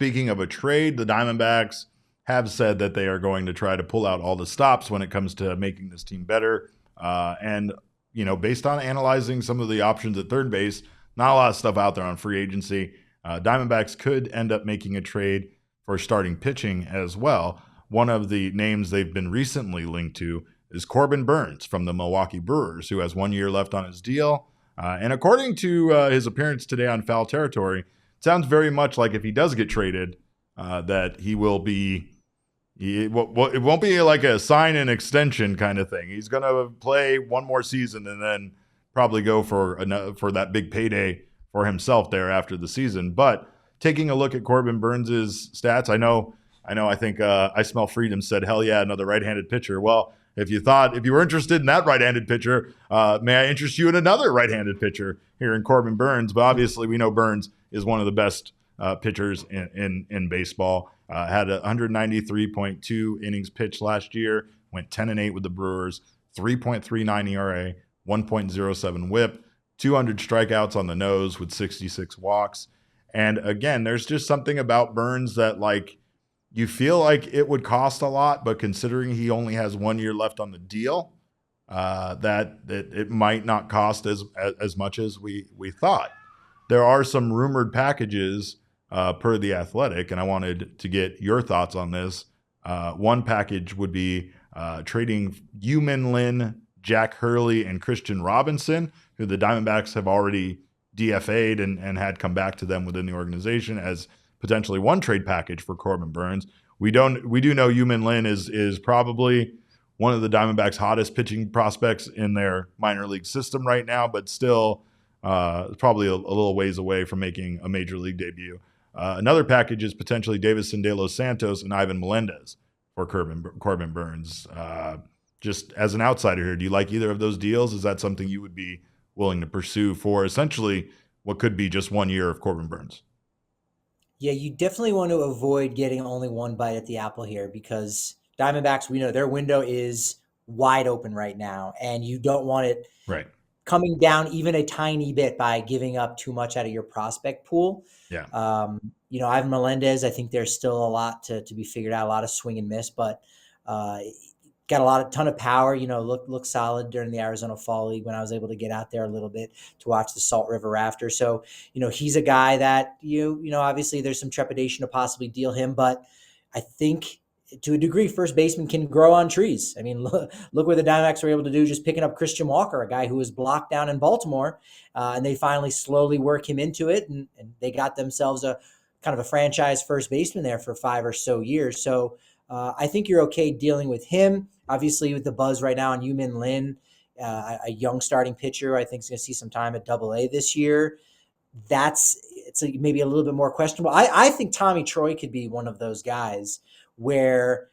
speaking of a trade, the Diamondbacks have said that they are going to try to pull out all the stops when it comes to making this team better. And, based on analyzing some of the options at third base, not a lot of stuff out there on free agency. Diamondbacks could end up making a trade for starting pitching as well. One of the names they've been recently linked to is Corbin Burnes from the Milwaukee Brewers, who has 1 year left on his deal. And according to his appearance today on Foul Territory, it sounds very much like if he does get traded, that he will be it won't be like a sign and extension kind of thing. He's going to play one more season and then probably go for that big payday for himself there after the season. But taking a look at Corbin Burnes' stats, I think I Smell Freedom said, hell yeah, another right-handed pitcher. Well, if you were interested in that right-handed pitcher, may I interest you in another right-handed pitcher here in Corbin Burnes? But obviously we know Burnes is one of the best pitchers in baseball. Had 193.2 innings pitched last year, went 10-8 with the Brewers, 3.39 ERA, 1.07 WHIP, 200 strikeouts on the nose with 66 walks. And again, there's just something about Burnes that you feel like it would cost a lot, but considering he only has 1 year left on the deal, that it might not cost as much as we thought. There are some rumored packages per The Athletic, and I wanted to get your thoughts on this. One package would be trading Yu-Min Lin, Jack Hurley, and Christian Robinson, who the Diamondbacks have already DFA'd and had come back to them within the organization as potentially one trade package for Corbin Burnes. We do know Yu-Min Lin is probably one of the Diamondbacks' hottest pitching prospects in their minor league system right now, but still probably a little ways away from making a major league debut. Another package is potentially Davison De Los Santos and Ivan Melendez for Corbin Burnes. Just as an outsider here, do you like either of those deals? Is that something you would be willing to pursue for essentially what could be just 1 year of Corbin Burnes? Yeah, you definitely want to avoid getting only one bite at the apple here because Diamondbacks, we know their window is wide open right now, and you don't want it coming down even a tiny bit by giving up too much out of your prospect pool. Yeah. Ivan Melendez, I think there's still a lot to be figured out, a lot of swing and miss, but got ton of power, looked solid during the Arizona Fall League when I was able to get out there a little bit to watch the Salt River Rafter. So, he's a guy that, obviously there's some trepidation to possibly deal him, but I think to a degree, first baseman can grow on trees. I mean, look what the Diamondbacks were able to do just picking up Christian Walker, a guy who was blocked down in Baltimore, and they finally slowly work him into it, and they got themselves a kind of a franchise first baseman there for 5 or so years. So I think you're okay dealing with him. Obviously, with the buzz right now on Yu-Min Lin, a young starting pitcher, I think is going to see some time at Double-A this year. Maybe a little bit more questionable. I think Tommy Troy could be one of those guys where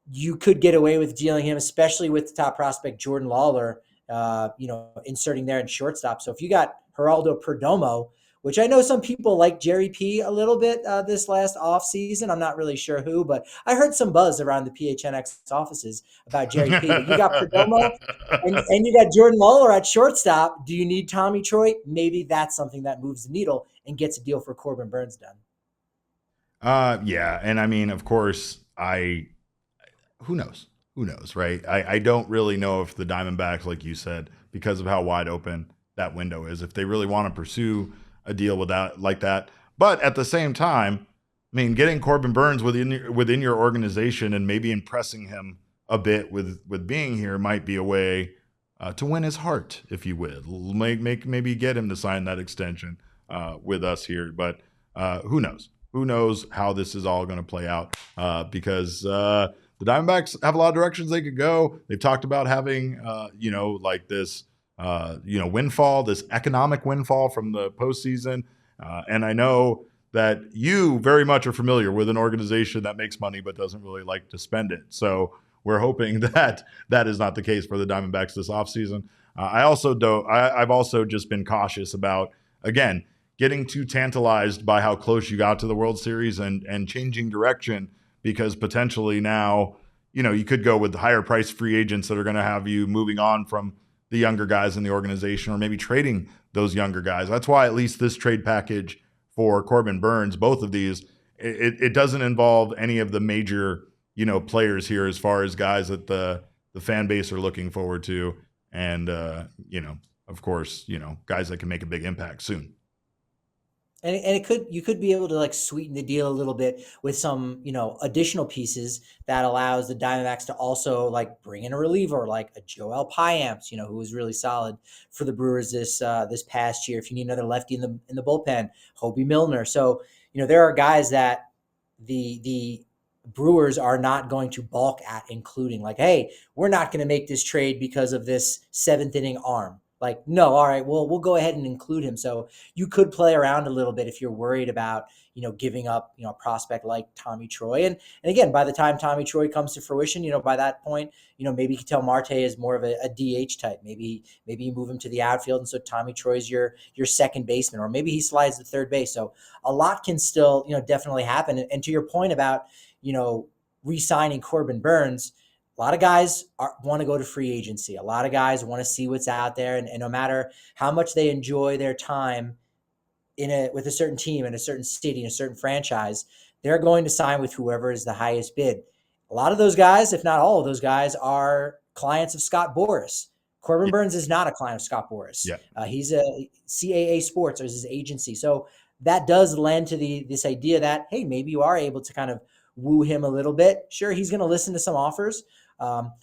you could get away with dealing him, especially with the top prospect Jordan Lawler, inserting there in shortstop. So if you got Geraldo Perdomo, which I know some people like Jerry P a little bit this last offseason. I'm not really sure who, but I heard some buzz around the PHNX offices about Jerry P. But you got Perdomo and you got Jordan Lawler at shortstop. Do you need Tommy Troy? Maybe that's something that moves the needle and gets a deal for Corbin Burnes done. Yeah. And I mean, of course, who knows, right? I don't really know if the Diamondbacks, like you said, because of how wide open that window is, if they really want to pursue a deal with that like that. But at the same time, I mean, getting Corbin Burnes within your organization and maybe impressing him a bit with being here might be a way to win his heart, if you will. Maybe get him to sign that extension with us here. But who knows? Who knows how this is all going to play out? Because the Diamondbacks have a lot of directions they could go. They've talked about having, this windfall, this economic windfall from the postseason. And I know that you very much are familiar with an organization that makes money but doesn't really like to spend it. So we're hoping that that is not the case for the Diamondbacks this offseason. I've also just been cautious about, again, getting too tantalized by how close you got to the World Series and changing direction, because potentially now, you could go with higher price free agents that are going to have you moving on from the younger guys in the organization, or maybe trading those younger guys. That's why at least this trade package for Corbin Burnes, both of these, it doesn't involve any of the major, players here as far as guys that the fan base are looking forward to. And, of course, guys that can make a big impact soon. And you could be able to like sweeten the deal a little bit with some, additional pieces that allows the Diamondbacks to also like bring in a reliever like a Joel Payamps, who was really solid for the Brewers this past year. If you need another lefty in the bullpen, Hobie Milner. So, there are guys that the Brewers are not going to balk at including, like, hey, we're not going to make this trade because of this seventh inning arm. Like, no, all right, well, we'll go ahead and include him. So you could play around a little bit if you're worried about, giving up, a prospect like Tommy Troy. And again, by the time Tommy Troy comes to fruition, by that point, maybe Ketel Marte is more of a DH type. Maybe you move him to the outfield, and so Tommy Troy's your second baseman, or maybe he slides to third base. So a lot can still, definitely happen. And to your point about, re-signing Corbin Burnes, a lot of guys want to go to free agency. A lot of guys want to see what's out there. And no matter how much they enjoy their time with a certain team in a certain city, in a certain franchise, they're going to sign with whoever is the highest bid. A lot of those guys, if not all of those guys, are clients of Scott Boras. Corbin Burnes is not a client of Scott Boras. Yeah. He's a CAA Sports, or his agency. So that does lend to this idea that, hey, maybe you are able to kind of woo him a little bit. Sure, he's going to listen to some offers.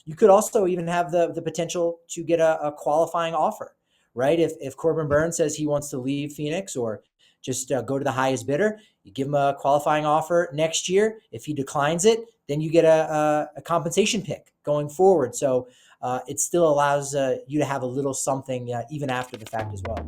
You could also even have the potential to get a qualifying offer, right? If Corbin Burnes says he wants to leave Phoenix or just go to the highest bidder, you give him a qualifying offer next year. If he declines it, then you get a compensation pick going forward. So it still allows you to have a little something even after the fact as well.